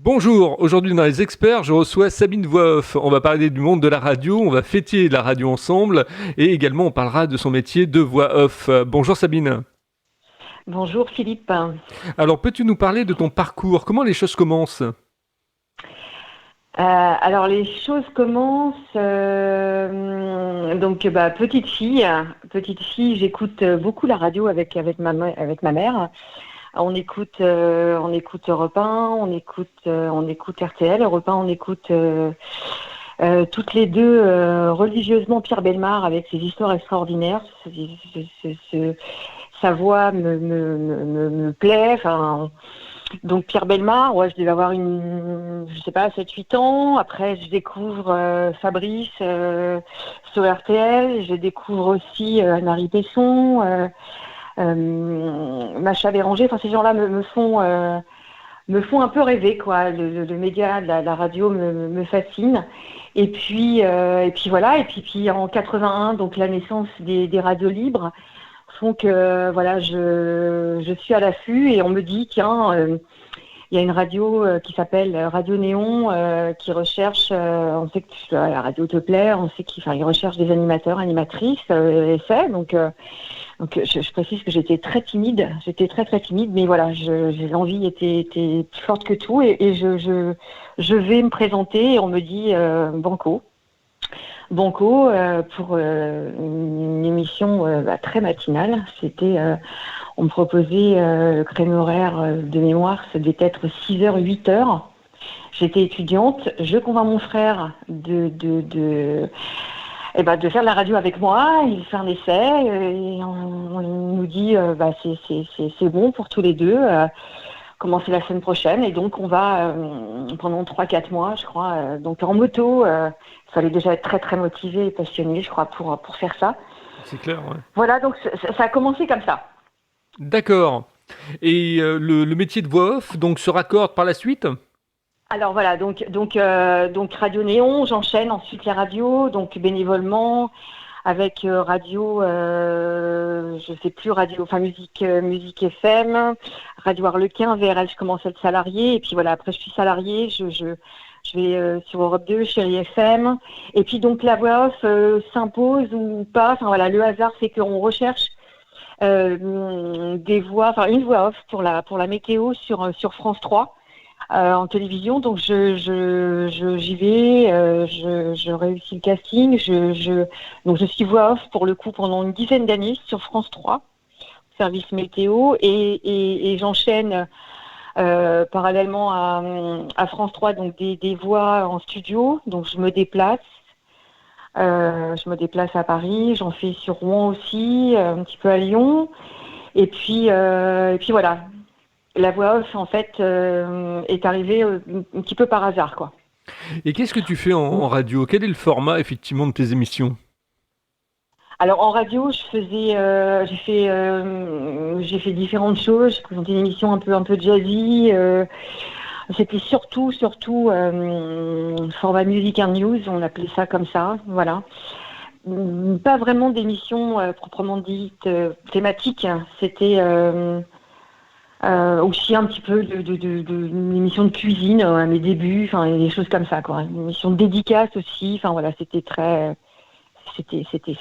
Bonjour, aujourd'hui dans les experts, je reçois Sabine Voix-Off. On va parler du monde de la radio, on va fêter la radio ensemble et également on parlera de son métier de voix off. Bonjour Sabine. Bonjour Philippe. Alors peux-tu nous parler de ton parcours? Comment les choses commencent? Alors les choses commencent petite fille, j'écoute beaucoup la radio avec ma mère. On écoute Europe 1, on écoute RTL. Europe 1, on écoute toutes les deux religieusement Pierre Bellemare avec ses histoires extraordinaires. Sa voix me plaît. Enfin, donc Pierre Bellemare, ouais, je devais avoir je sais pas, 7-8 ans. Après, je découvre Fabrice sur RTL. Je découvre aussi Anne-Marie Pesson, Macha Béranger. Enfin, ces gens-là me font un peu rêver, quoi. Le média, la radio me fascine. Et puis voilà. Et puis en 81, donc la naissance des radios libres font que voilà, je suis à l'affût et on me dit tiens, il y a une radio qui s'appelle Radio Néon qui recherche, on sait que la radio te plaît, on sait qu'ils recherchent des animateurs, animatrices, essais. Donc je précise que j'étais très très timide, mais voilà, l'envie était plus forte que tout et je vais me présenter et on me dit Banco pour une émission très matinale. On me proposait le créneau horaire de mémoire, ça devait être 6h, 8h. J'étais étudiante, je convainc mon frère de faire de la radio avec moi. Il fait un essai et on nous dit c'est bon pour tous les deux. Commencer la semaine prochaine et donc on va pendant 3-4 mois, je crois, donc en moto. Il fallait déjà être très très motivé et passionné, je crois, pour faire ça. C'est clair, ouais. Voilà, donc ça a commencé comme ça. D'accord. Et le métier de voix off donc se raccorde par la suite? Alors voilà, donc Radio Néon, j'enchaîne ensuite les radios, donc bénévolement avec radio, je sais plus radio, enfin musique FM, Radio Arlequin, VRL, je commence à être salariée et puis voilà, après je suis salariée, je vais sur Europe 2, Chérie FM, et puis donc la voix off s'impose ou pas, enfin voilà, le hasard c'est qu'on recherche des voix, enfin une voix off pour la météo sur France 3 en télévision. Donc j'y vais, je réussis le casting, donc je suis voix off pour le coup pendant une dizaine d'années sur France 3, service météo, et j'enchaîne parallèlement à France 3 donc des voix en studio. Donc je me déplace à Paris, j'en fais sur Rouen aussi, un petit peu à Lyon, et puis voilà. La voix off, en fait, est arrivée un petit peu par hasard, quoi. Et qu'est-ce que tu fais en radio? Quel est le format effectivement de tes émissions? Alors en radio, j'ai fait différentes choses. J'ai présenté une émission un peu jazzy. C'était surtout format Music and News, on appelait ça comme ça, voilà. Pas vraiment d'émission proprement dite thématique. C'était aussi un petit peu une émission de cuisine à mes débuts, enfin des choses comme ça, quoi. Une émission de dédicace aussi, enfin voilà, c'était ça. Et C'était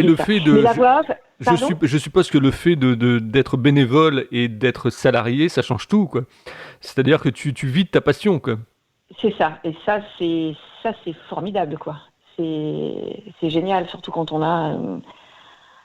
le ça. fait Mais de... la voix off, pardon? Je suppose que le fait d'être bénévole et d'être salarié, ça change tout, quoi. C'est-à-dire que tu vis de ta passion, quoi. C'est ça. Et ça c'est formidable, quoi. C'est génial, surtout quand on a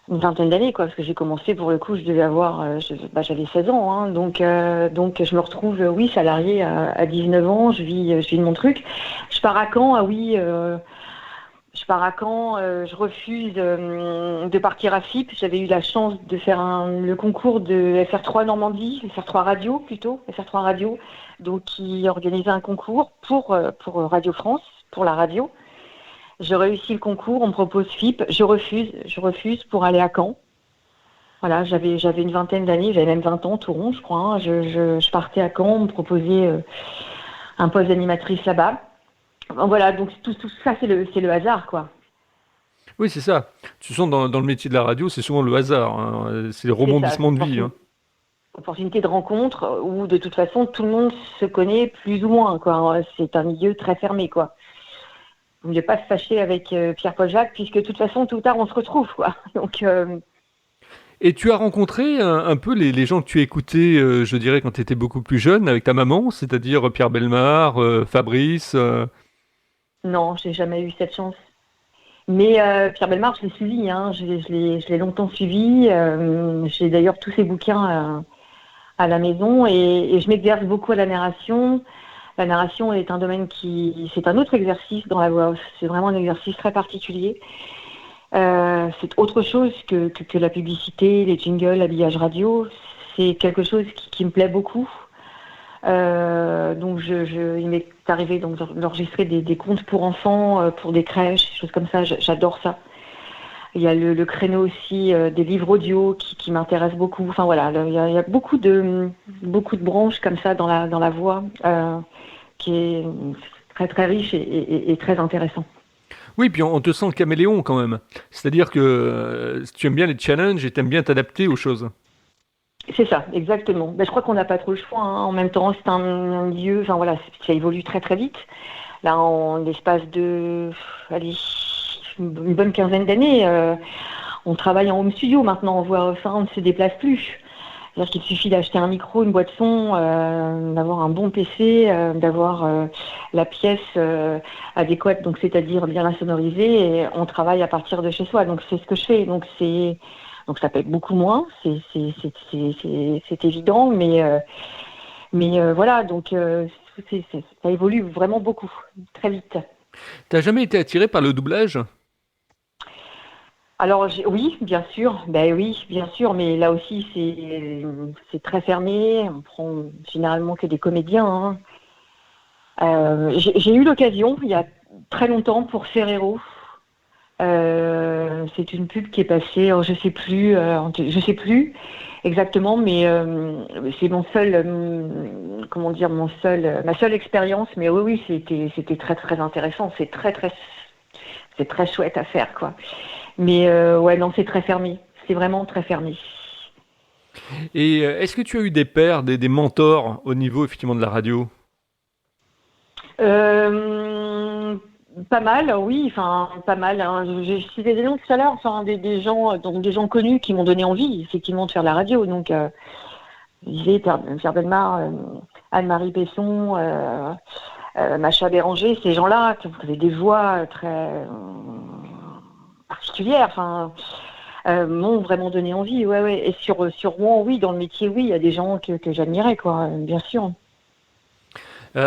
une vingtaine d'années, quoi, parce que j'ai commencé, pour le coup, je devais avoir, j'avais 16 ans, hein, donc je me retrouve, oui, salariée à 19 ans, je vis de mon truc. Je pars à Caen, ah oui, je pars à Caen, je refuse de partir à FIP. J'avais eu la chance de faire le concours de FR3 Normandie, FR3 Radio plutôt, FR3 Radio, donc qui organisait un concours pour Radio France, pour la radio. Je réussis le concours, on me propose FIP, je refuse pour aller à Caen. Voilà, j'avais une vingtaine d'années, j'avais même 20 ans, tout rond, je crois, hein. Je partais à Caen, on me proposait un poste d'animatrice là-bas. Voilà, donc tout ça, c'est le hasard, quoi. Oui, c'est ça. Tu sens dans le métier de la radio, c'est souvent le hasard, hein. C'est le C'est ça, rebondissement de quand vie, hein. opportunité de rencontre où de toute façon tout le monde se connaît plus ou moins, quoi. C'est un milieu très fermé, quoi. Vous ne voulez pas se fâcher avec Pierre-Paul Jacques, puisque de toute façon, tôt ou tard, on se retrouve, quoi. Donc, Et tu as rencontré un peu les gens que tu écoutais, je dirais, quand tu étais beaucoup plus jeune, avec ta maman, c'est-à-dire Pierre Bellemare, Fabrice. non, j'ai jamais eu cette chance. Mais Pierre Bellemare, je l'ai suivi, hein. Je l'ai longtemps suivi. J'ai d'ailleurs tous ses bouquins à la maison et je m'exerce beaucoup à la narration. La narration est un domaine c'est un autre exercice dans la voix off. C'est vraiment un exercice très particulier. C'est autre chose que la publicité, les jingles, l'habillage radio. C'est quelque chose qui me plaît beaucoup. Donc il m'est arrivé donc d'enregistrer des contes pour enfants, pour des crèches, des choses comme ça. J'adore ça. Il y a le créneau aussi des livres audio qui m'intéressent beaucoup. Enfin voilà, il y a beaucoup de branches comme ça dans la voix qui est très très riche et très intéressant. Oui, puis on te sent caméléon quand même. C'est-à-dire que tu aimes bien les challenges et tu aimes bien t'adapter aux choses. C'est ça, exactement. Ben, je crois qu'on n'a pas trop le choix, hein. En même temps, c'est un lieu, enfin voilà, ça évolue très très vite. Là, en l'espace de, allez, une bonne quinzaine d'années, on travaille en home studio maintenant, on ne se déplace plus. C'est-à-dire qu'il suffit d'acheter un micro, une boîte son, d'avoir un bon PC, d'avoir la pièce adéquate, donc c'est-à-dire bien la et on travaille à partir de chez soi. Donc c'est ce que je fais. Donc ça paye beaucoup moins, c'est évident, mais voilà, donc ça évolue vraiment beaucoup, très vite. T'as jamais été attiré par le doublage? Alors oui, bien sûr, ben oui, bien sûr, mais là aussi c'est très fermé. On prend généralement que des comédiens, hein. J'ai eu l'occasion il y a très longtemps pour Ferrero. C'est une pub qui est passée, alors je sais plus exactement, mais c'est mon seul, comment dire, ma seule expérience. Mais oui, c'était très très intéressant. C'est très chouette à faire, quoi. Mais ouais, non, c'est très fermé. C'est vraiment très fermé. Et est-ce que tu as eu des pairs, des mentors au niveau effectivement de la radio? Pas mal, oui, enfin pas mal, hein. J'ai cité des noms tout à l'heure, enfin des gens, donc des gens connus qui m'ont donné envie, effectivement, de faire de la radio. Donc, je disais Pierre Bellemare, Anne-Marie Besson, Macha Béranger, ces gens-là qui avaient des voix très particulières, enfin, m'ont vraiment donné envie. Ouais, ouais. Et sur Rouen, oui, dans le métier, oui, il y a des gens que j'admirais, quoi, bien sûr.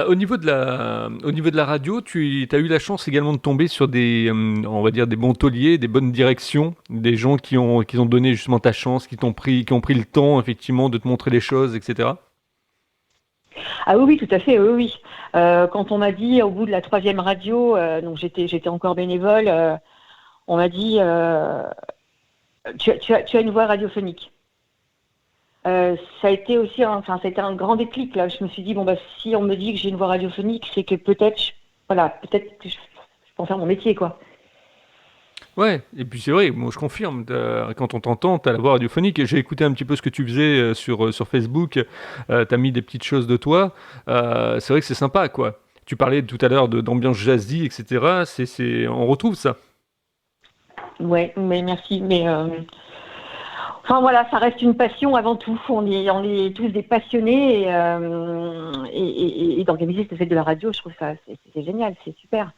Au niveau de la radio, tu as eu la chance également de tomber sur on va dire des bons tauliers, des bonnes directions, des gens qui ont donné justement ta chance, qui ont pris le temps effectivement de te montrer les choses, etc. Ah oui, oui, tout à fait, oui, oui. Quand on m'a dit au bout de la 3e radio, donc j'étais encore bénévole, on m'a dit tu as une voix radiophonique. Ça a été aussi, ça a été un grand déclic là. Je me suis dit bon bah si on me dit que j'ai une voix radiophonique, c'est que peut-être que je peux en faire mon métier, quoi. Ouais, et puis c'est vrai, moi je confirme, quand on t'entend, t'as la voix radiophonique, et j'ai écouté un petit peu ce que tu faisais sur Facebook, t'as mis des petites choses de toi, c'est vrai que c'est sympa, quoi. Tu parlais tout à l'heure d'ambiance jazzy, etc. On retrouve ça. Ouais, mais merci. Mais enfin voilà, ça reste une passion avant tout. On est tous des passionnés et d'organiser cette fête de la radio, je trouve ça c'est génial, c'est super.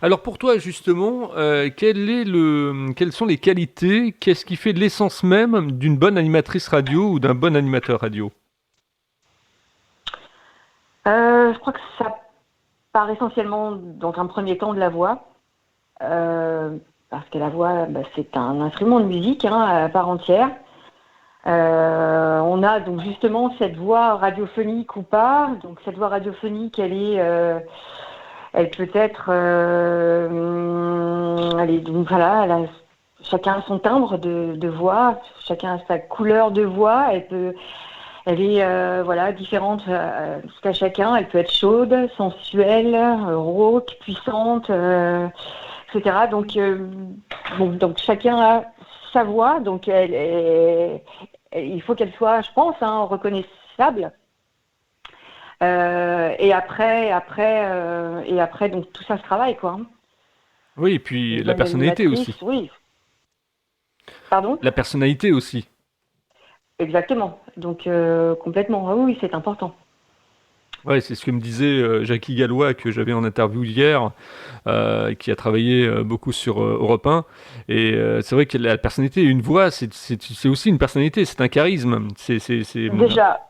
Alors pour toi justement, quelles sont les qualités, qu'est-ce qui fait l'essence même d'une bonne animatrice radio ou d'un bon animateur radio? Je crois que ça part essentiellement dans un premier temps de la voix, parce que la voix, bah, c'est un instrument de musique, hein, à part entière. On a donc justement cette voix radiophonique ou pas. Donc cette voix radiophonique, elle peut être, donc voilà, chacun a son timbre de voix, chacun a sa couleur de voix. Elle est voilà, différente jusqu'à chacun. Elle peut être chaude, sensuelle, rauque, puissante, etc. Donc chacun a sa voix. Donc il faut qu'elle soit, je pense, hein, reconnaissable. Et après, donc tout ça se travaille, quoi. Hein. Oui, et puis Une la bonne personnalité animatrice, aussi. oui. Pardon? La personnalité aussi. Exactement. Donc complètement. Ah oui, c'est important. Ouais, c'est ce que me disait Jackie Gallois que j'avais en interview hier, qui a travaillé beaucoup sur Europe 1. Et c'est vrai que la personnalité, une voix, c'est aussi une personnalité, c'est un charisme. Déjà,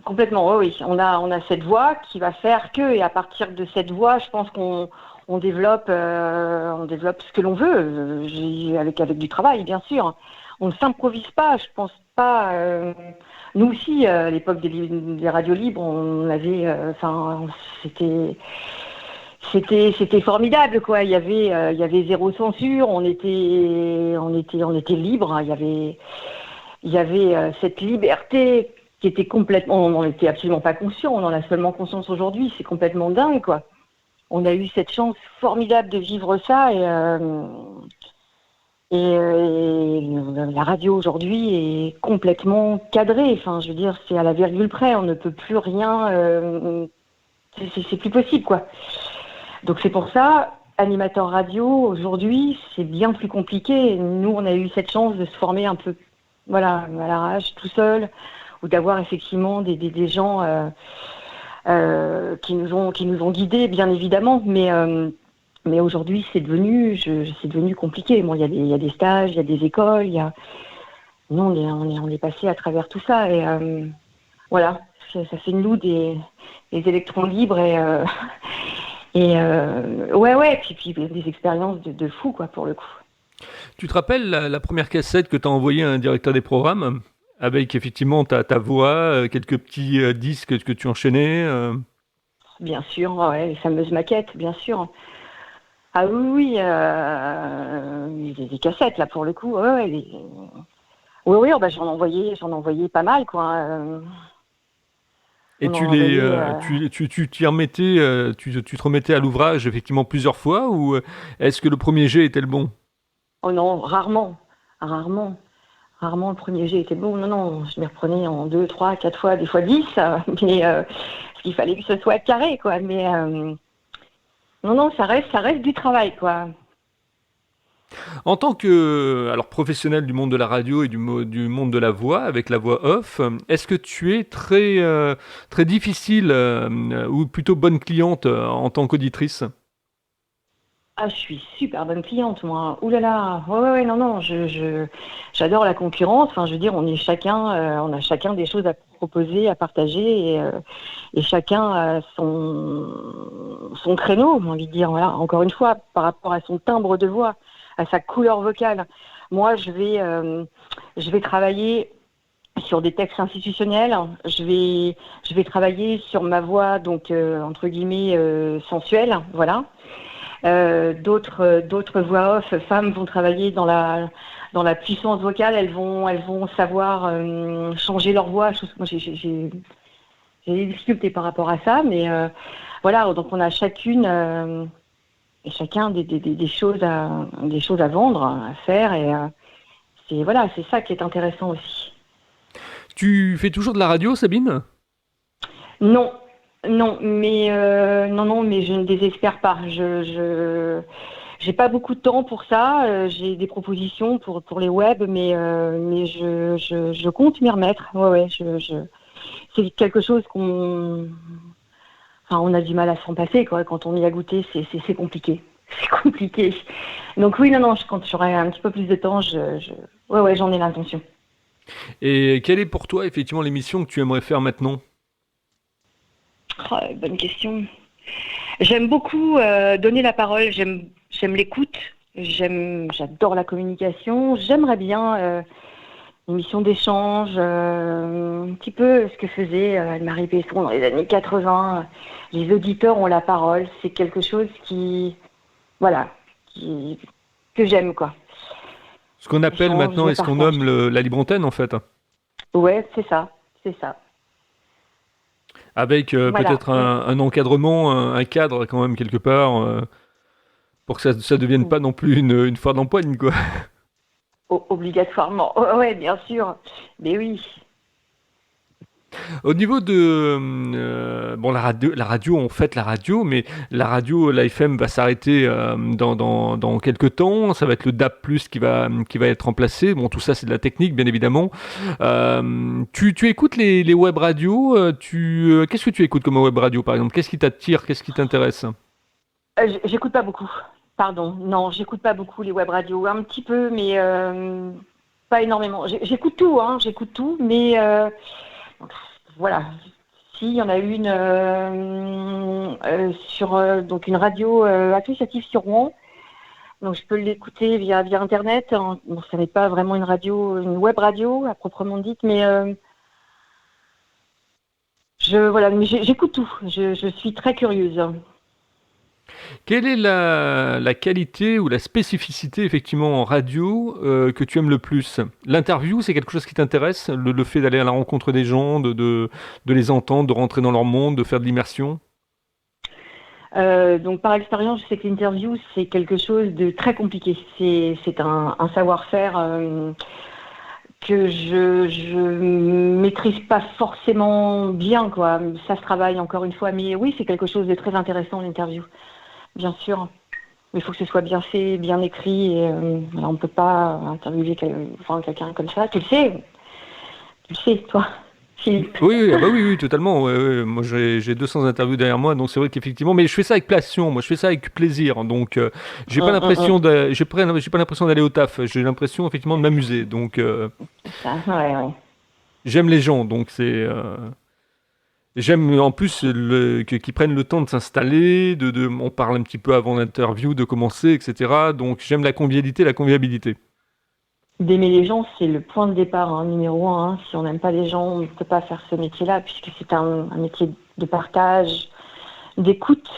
complètement. Oui, oui. On a cette voix qui va faire que, et à partir de cette voix, je pense qu'on développe ce que l'on veut, avec du travail, bien sûr. On ne s'improvise pas. Je pense pas. Nous aussi, à l'époque des radios libres, on avait, enfin, c'était formidable, quoi. Il y avait zéro censure. On était libre. Il y avait cette liberté qui était complètement. On n'en était absolument pas conscient. On en a seulement conscience aujourd'hui. C'est complètement dingue, quoi. On a eu cette chance formidable de vivre ça et la radio aujourd'hui est complètement cadrée. Enfin, je veux dire, c'est à la virgule près. On ne peut plus rien. C'est plus possible, quoi. Donc c'est pour ça, animateur radio aujourd'hui, c'est bien plus compliqué. Nous, on a eu cette chance de se former un peu, voilà, à l'arrache, tout seul, ou d'avoir effectivement des gens qui nous ont guidés, bien évidemment, mais aujourd'hui, c'est devenu compliqué. Bon, il y a des stages, il y a des écoles, nous, on est passé à travers tout ça, et voilà, ça fait de nous des électrons libres, ouais, puis des expériences de fou, quoi, pour le coup. Tu te rappelles la première cassette que tu as envoyée à un directeur des programmes, avec effectivement ta voix, quelques petits disques que tu enchaînais Bien sûr, ouais, les fameuses maquettes, bien sûr. Ah oui, oui, des cassettes, là, pour le coup, ouais, ouais, oui, oui, oh, bah, j'en envoyais pas mal, quoi. et On en envoyait. tu t'y remettais, tu te remettais à l'ouvrage effectivement plusieurs fois, ou est-ce que le premier jet était le bon? Oh non, rarement, rarement, rarement le premier jet était bon. Non, non, je m'y reprenais en 2, 3, 4 fois, des fois 10, mais parce qu'il fallait que ce soit carré, quoi. Mais non, non, ça reste du travail, quoi. En tant que alors professionnel du monde de la radio et du monde de la voix, avec la voix off, est-ce que tu es très difficile ou plutôt bonne cliente en tant qu'auditrice? Ah, je suis super bonne cliente, moi. Ouh là là, ouais, ouais, ouais, non, non, j'adore la concurrence. Enfin, je veux dire, on a chacun des choses à proposer, à partager, et chacun a son créneau, j'ai envie de dire. Voilà, encore une fois, par rapport à son timbre de voix, à sa couleur vocale. Moi, je vais travailler sur des textes institutionnels. Je vais travailler sur ma voix, donc entre guillemets sensuelle, voilà. D'autres voix off, femmes vont travailler dans la puissance vocale. Elles vont savoir changer leur voix. Moi, j'ai des difficultés par rapport à ça, mais voilà. Donc, on a chacune et chacun des choses à vendre, à faire, et c'est ça qui est intéressant aussi. Tu fais toujours de la radio, Sabine? Non, non, non, mais je ne désespère pas. Je j'ai pas beaucoup de temps pour ça. J'ai des propositions pour les web, mais je compte m'y remettre. Ouais, ouais, c'est quelque chose enfin, on a du mal à s'en passer, quoi. Quand on y a goûté, c'est compliqué. C'est compliqué. Donc oui, non, non, quand j'aurai un petit peu plus de temps, ouais, ouais, j'en ai l'intention. Et quelle est pour toi effectivement l'émission que tu aimerais faire maintenant? Oh, bonne question. J'aime beaucoup donner la parole, j'aime l'écoute, j'adore la communication. J'aimerais bien une émission d'échange, un petit peu ce que faisait Anne-Marie Besson dans les années 80. Les auditeurs ont la parole, c'est quelque chose voilà, qui, que j'aime, quoi. Ce qu'on appelle Échange, maintenant, je est-ce qu'on partage. nomme la libre antenne en fait? Ouais, c'est ça, c'est ça. Avec Voilà. peut-être un encadrement, un cadre quand même quelque part, pour que ça devienne pas non plus une foire d'empoigne, quoi. Obligatoirement. Oh, ouais, bien sûr. Mais oui. Au niveau de bon la radio on fait la radio, mais la radio, la FM va s'arrêter dans quelques temps. Ça va être le DAB+ qui va être remplacé. Bon, tout ça c'est de la technique bien évidemment. Tu écoutes les web radios. Qu'est-ce que tu écoutes comme web radio par exemple? Qu'est-ce qui t'attire? Qu'est-ce qui t'intéresse? J'écoute pas beaucoup. Pardon. Non, j'écoute pas beaucoup les web radios. Un petit peu, mais pas énormément. J'écoute tout, hein. J'écoute tout, mais voilà. Si, il y en a une sur donc une radio associative sur Rouen. Donc je peux l'écouter via Internet. Bon, ça n'est pas vraiment une web radio à proprement dite, mais mais j'écoute tout. Je suis très curieuse. Quelle est la qualité ou la spécificité effectivement en radio que tu aimes le plus? L'interview, c'est quelque chose qui t'intéresse? Le fait d'aller à la rencontre des gens, de les entendre, de rentrer dans leur monde, de faire de l'immersion? Donc par expérience, je sais que l'interview, c'est quelque chose de très compliqué. C'est un savoir-faire que je maîtrise pas forcément bien, quoi. Ça se travaille encore une fois, mais oui, c'est quelque chose de très intéressant, l'interview. Bien sûr, mais il faut que ce soit bien fait, bien écrit. Et, on ne peut pas interviewer quelqu'un comme ça. Tu le sais, toi, Philippe. Oui, ah bah oui, oui, totalement. Ouais, ouais. Moi, j'ai 200 interviews derrière moi, donc c'est vrai qu'effectivement, mais je fais ça avec passion. Moi, je fais ça avec plaisir. Donc, j'ai pas l'impression j'ai pas l'impression d'aller au taf. J'ai l'impression effectivement de m'amuser. Donc, Ça, ouais, ouais. j'aime les gens. Donc, j'aime en plus qu'ils prennent le temps de s'installer, on parle un petit peu avant l'interview, de commencer, etc. Donc j'aime la convivialité, la convivialité. D'aimer les gens, c'est le point de départ, hein, numéro un. Hein. Si on n'aime pas les gens, on ne peut pas faire ce métier-là, puisque c'est un métier de partage, d'écoute.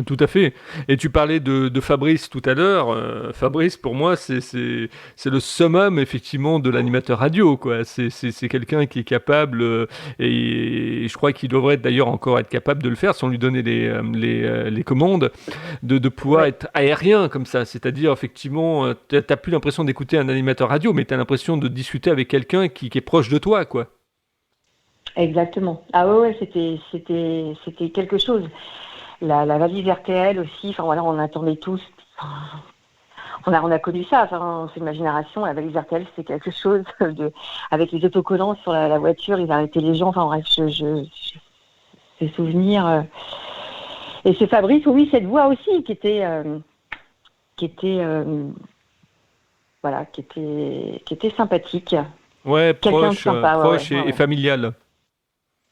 Tout à fait. Et tu parlais de Fabrice tout à l'heure. Fabrice, pour moi, c'est le summum, effectivement, de l'animateur radio, quoi. C'est quelqu'un qui est capable, et je crois qu'il devrait d'ailleurs encore être capable de le faire si on lui donnait les commandes, de pouvoir Ouais, être aérien comme ça. C'est-à-dire, effectivement, t'as plus l'impression d'écouter un animateur radio, mais t'as l'impression de discuter avec quelqu'un qui est proche de toi, quoi. exactement. Ah ouais, c'était quelque chose. La valise RTL aussi, enfin voilà, on attendait tous. On a connu ça, enfin, c'est ma génération, la valise RTL, c'était quelque chose avec les autocollants sur la voiture, ils arrêtaient les gens, enfin bref, ces souvenirs. Et ce Fabrice, oui, cette voix aussi qui était, voilà, qui était sympathique. Ouais, Quelqu'un de sympa, ouais, proche ouais, ouais, et ouais. familial.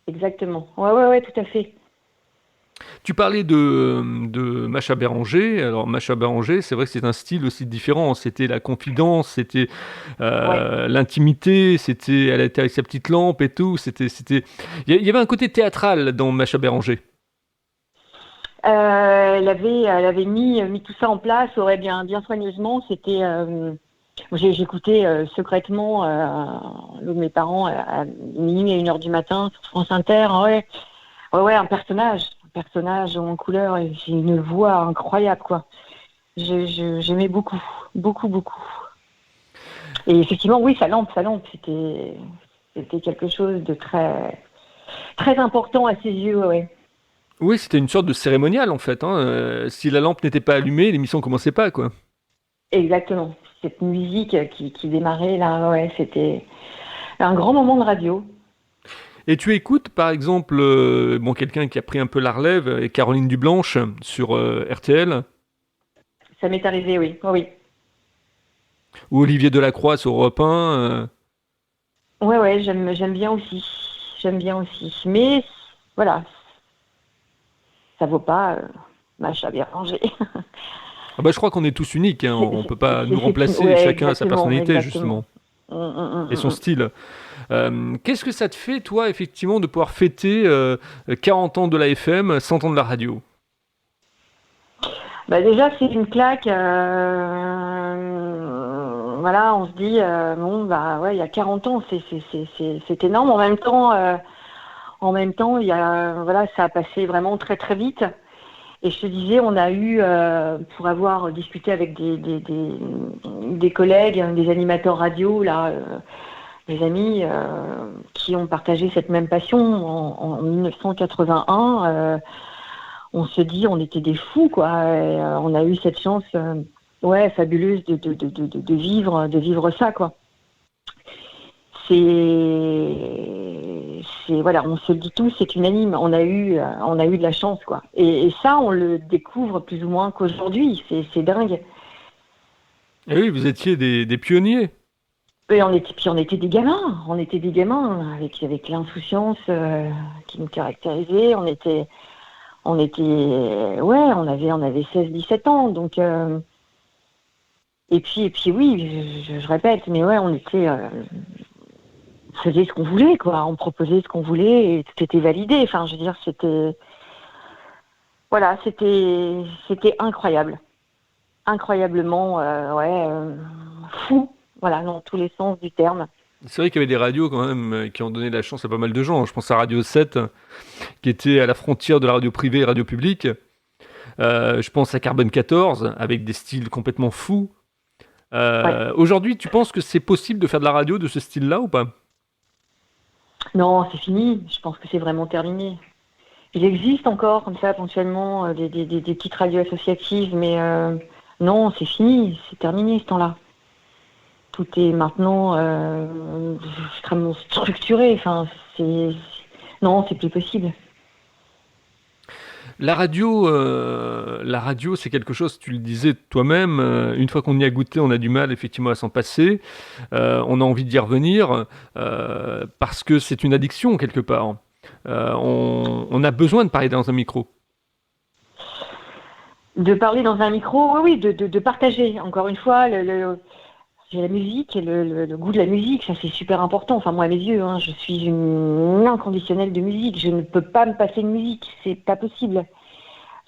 Exactement. Ouais, ouais, ouais, tout à fait. Tu parlais de Macha Béranger. Alors, Macha Béranger, c'est vrai que c'est un style aussi différent. C'était la confidence, c'était Ouais. l'intimité, elle était avec sa petite lampe et tout. Il y avait un côté théâtral dans Macha Béranger. Elle avait mis tout ça en place, aurait bien soigneusement. J'écoutais secrètement l'un de mes parents à minuit et 1h du matin sur France Inter. Ouais, ouais, ouais, un personnage en couleur et j'ai une voix incroyable, quoi. J'aimais beaucoup, beaucoup, beaucoup. Et effectivement, oui, sa lampe, c'était quelque chose de très, très important à ses yeux, ouais. Oui, c'était une sorte de cérémonial en fait, hein. Si la lampe n'était pas allumée, l'émission commençait pas, quoi. Exactement. Cette musique qui démarrait là, ouais, c'était un grand moment de radio. Et tu écoutes, par exemple, bon, quelqu'un qui a pris un peu la relève, Caroline Dublanche sur RTL, Ça m'est arrivé, oui. Oh, oui. ou Olivier Delacroix sur Europe 1. Ouais, ouais, j'aime bien aussi. J'aime bien aussi. Mais voilà, ça vaut pas Macha Béranger. Ah bah, je crois qu'on est tous uniques, hein. On peut pas nous remplacer. Ouais, Chacun a sa exactement, personnalité, exactement. justement, et son Hum. style. Qu'est-ce que ça te fait, toi, effectivement, de pouvoir fêter 40 ans de la FM, 100 ans de la radio? Bah déjà, c'est une claque. Voilà, on se dit, bon, bah ouais, il y a 40 ans, c'est énorme. En même temps, voilà, ça a passé vraiment très très vite. Et je te disais, on a eu, pour avoir discuté avec des collègues, des animateurs radio, là, des amis qui ont partagé cette même passion en 1981, on se dit, on était des fous, quoi. Et, on a eu cette chance, ouais, fabuleuse de vivre ça, quoi. Voilà, on se le dit tous, c'est unanime. On a eu de la chance, quoi. Et ça, on le découvre plus ou moins qu'aujourd'hui. C'est dingue. Et oui, vous étiez des pionniers. Et on était des gamins. On était des gamins avec l'insouciance qui nous caractérisait. Ouais, on avait 16-17 ans. Donc, et puis oui, je répète, mais ouais, on faisait ce qu'on voulait, quoi. On proposait ce qu'on voulait et tout était validé. Enfin, je veux dire, voilà, c'était incroyable. Incroyablement, fou. Voilà, dans tous les sens du terme. C'est vrai qu'il y avait des radios quand même qui ont donné la chance à pas mal de gens. Je pense à Radio 7, qui était à la frontière de la radio privée et radio publique. Je pense à Carbone 14, avec des styles complètement fous. Ouais. Aujourd'hui, tu penses que c'est possible de faire de la radio de ce style-là ou pas? Non, c'est fini. Je pense que c'est vraiment terminé. Il existe encore, comme ça, ponctuellement, des petites radios associatives, mais non, c'est fini. C'est terminé, ce temps-là. Tout est maintenant extrêmement structuré. Enfin, non, c'est plus possible. La radio, c'est quelque chose, tu le disais toi-même, une fois qu'on y a goûté, on a du mal effectivement à s'en passer. On a envie d'y revenir parce que c'est une addiction quelque part. On a besoin de parler dans un micro. De parler dans un micro, oui, de partager. Encore une fois, la musique et le goût de la musique, ça c'est super important. Enfin, moi, à mes yeux, hein, je suis une inconditionnelle de musique. Je ne peux pas me passer de musique, c'est pas possible.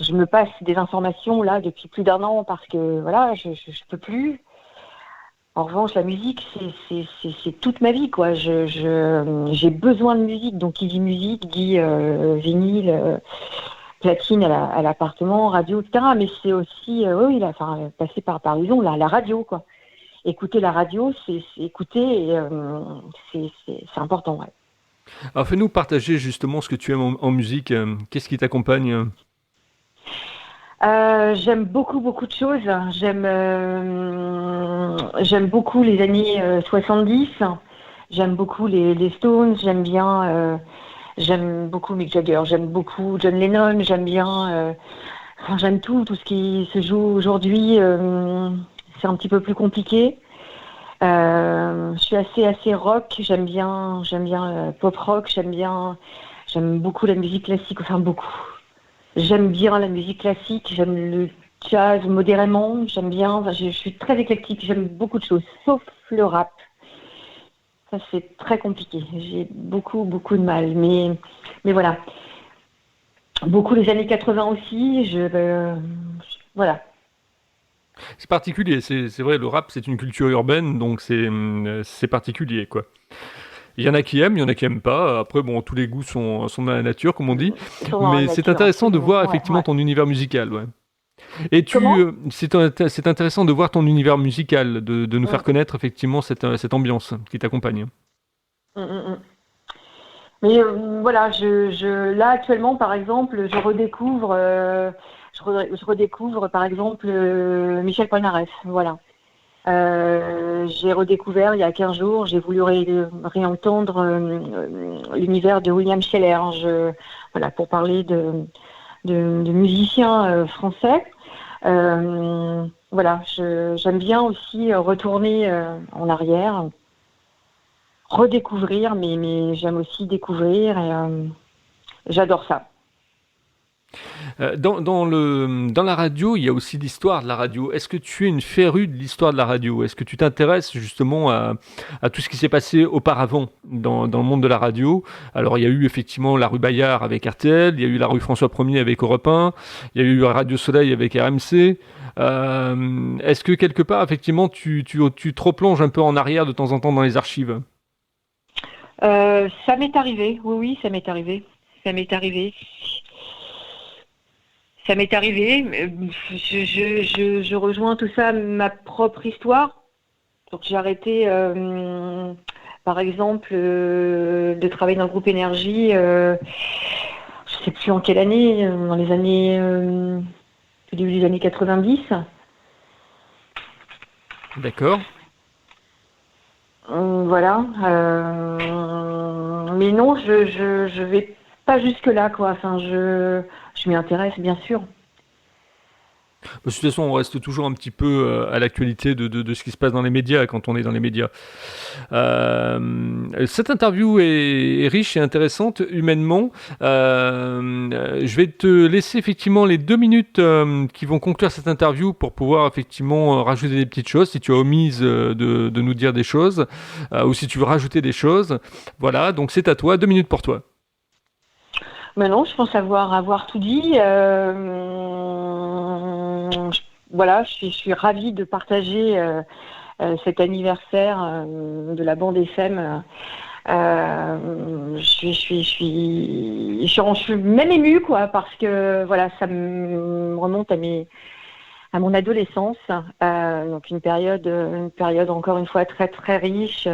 Je me passe des informations là depuis plus d'1 an parce que voilà, je peux plus. En revanche, la musique, c'est toute ma vie, quoi. J'ai besoin de musique, donc qui dit musique dit vinyle, platine à l'appartement, radio, etc. Mais c'est aussi, oui, là, enfin, passer par disons, la radio, quoi. Écouter la radio, c'est écouter, et c'est important, ouais. Alors fais-nous partager justement ce que tu aimes en musique. Qu'est-ce qui t'accompagne? J'aime beaucoup de choses. J'aime beaucoup les années 70. J'aime beaucoup les Stones. J'aime beaucoup Mick Jagger. J'aime beaucoup John Lennon. J'aime bien. Enfin, j'aime tout ce qui se joue aujourd'hui. C'est un petit peu plus compliqué. Je suis assez rock. J'aime bien pop rock. J'aime beaucoup la musique classique. Enfin, beaucoup. J'aime bien la musique classique, j'aime le jazz modérément, j'aime bien, enfin, je suis très éclectique, j'aime beaucoup de choses, sauf le rap. Ça, c'est très compliqué, j'ai beaucoup de mal, mais voilà. Beaucoup les années 80 aussi, voilà. C'est particulier, c'est vrai, le rap c'est une culture urbaine, donc c'est particulier quoi. Il y en a qui aiment, il y en a qui aiment pas. Après, bon, tous les goûts sont dans la nature, comme on dit. Sur la Mais c'est nature, intéressant de absolument. voir Ouais, effectivement ouais. ton univers musical, ouais. Et Comment? c'est intéressant de voir ton univers musical, de nous faire Mm, connaître effectivement cette ambiance qui t'accompagne. mm, mm, mm. Mais voilà, là actuellement, par exemple, je redécouvre par exemple Michel Polnareff, voilà. J'ai redécouvert il y a 15 jours, j'ai voulu réentendre l'univers de William Scheller, voilà, pour parler de musiciens français. Voilà, j'aime bien aussi retourner en arrière, redécouvrir, mais j'aime aussi découvrir et j'adore ça. Dans la radio, il y a aussi l'histoire de la radio. Est-ce que tu es une férue de l'histoire de la radio? Est-ce que tu t'intéresses justement à tout ce qui s'est passé auparavant dans le monde de la radio? Alors, il y a eu effectivement la rue Bayard avec RTL, il y a eu la rue François 1er avec Europe 1, il y a eu Radio Soleil avec RMC. Est-ce que quelque part, effectivement, tu te replonges un peu en arrière de temps en temps dans les archives? Ça m'est arrivé, oui, ça m'est arrivé. Ça m'est arrivé. Ça m'est arrivé. Je rejoins tout ça ma propre histoire. Donc j'ai arrêté, par exemple, de travailler dans le groupe Énergie. Je sais plus en quelle année, dans les années, au début des années 90. D'accord. Voilà. Mais non, je vais pas jusque là, quoi. Enfin, je m'y intéresse, bien sûr. De toute façon, on reste toujours un petit peu à l'actualité de ce qui se passe dans les médias quand on est dans les médias. Cette interview est riche et intéressante humainement. Je vais te laisser effectivement les 2 minutes qui vont conclure cette interview pour pouvoir effectivement rajouter des petites choses, si tu as omise de nous dire des choses, ou si tu veux rajouter des choses. Voilà, donc c'est à toi, 2 minutes pour toi. Mais non, je pense avoir tout dit. Voilà, je suis ravie de partager cet anniversaire de la bande FM. Je suis même émue, quoi, parce que voilà, ça me remonte à mon adolescence, donc une période encore une fois très très riche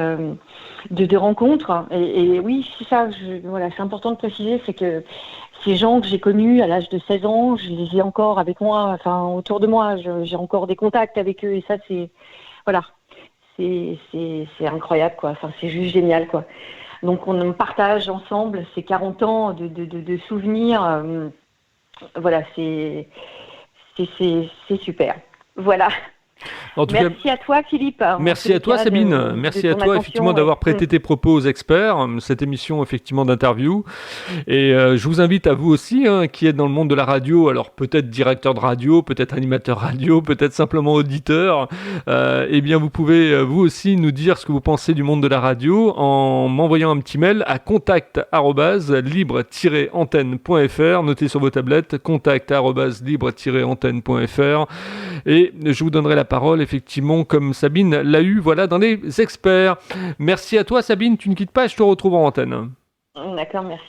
de rencontres. Et oui, c'est ça. Voilà, c'est important de préciser, c'est que ces gens que j'ai connus à l'âge de 16 ans, je les ai encore avec moi, enfin autour de moi. J'ai encore des contacts avec eux, et ça c'est voilà, c'est incroyable, quoi. Enfin, c'est juste génial, quoi. Donc on partage ensemble ces 40 ans de souvenirs. Voilà, c'est super. Voilà. En tout Merci cas, à toi, Philippe. merci à toi, Sabine. Merci à toi, effectivement, d'avoir prêté tes propos aux experts. Cette émission, effectivement, d'interview. Et je vous invite à vous aussi, qui êtes dans le monde de la radio, alors peut-être directeur de radio, peut-être animateur radio, peut-être simplement auditeur, eh bien vous pouvez vous aussi nous dire ce que vous pensez du monde de la radio en m'envoyant un petit mail à contact@libre-antenne.fr. Notez sur vos tablettes contact@libre-antenne.fr et je vous donnerai la parole, effectivement, comme Sabine l'a eu, voilà, dans les experts. Merci à toi, Sabine. Tu ne quittes pas, je te retrouve en antenne. D'accord, merci.